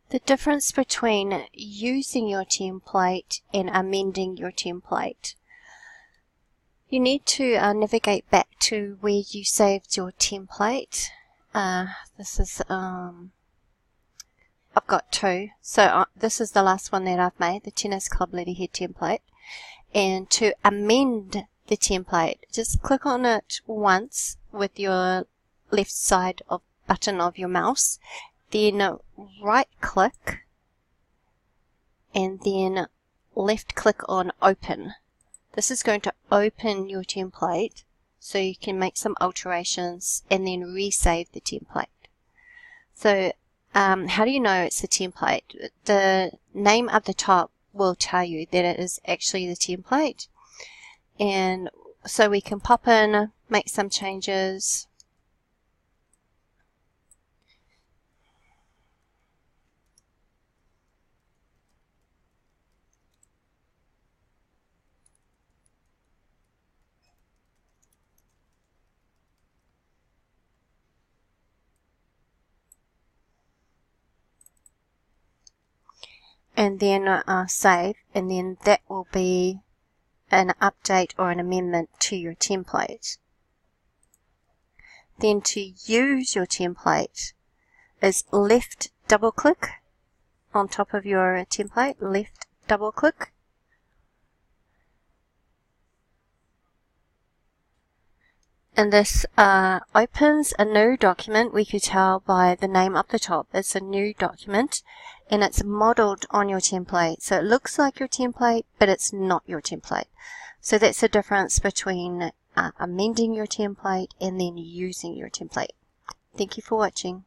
The difference between using your template and amending your template. You need to navigate back to where you saved your template. This is, I've got two. So this is the last one that I've made, the Tennis Club Letterhead template. And to amend the template, just click on it once with your left side of button of your mouse. Then right click and then left click on open. This is going to open your template so you can make some alterations and then resave the template. So how do you know it's a template? The name up the top will tell you that it is actually the template. And so we can pop in, make some changes. And then save, and then that will be an update or an amendment to your template. Then to use your template is left double click on top of your template, left double click. And this opens a new document. We could tell by the name up the top. It's a new document and it's modeled on your template. So it looks like your template, but it's not your template. So that's the difference between amending your template and then using your template. Thank you for watching.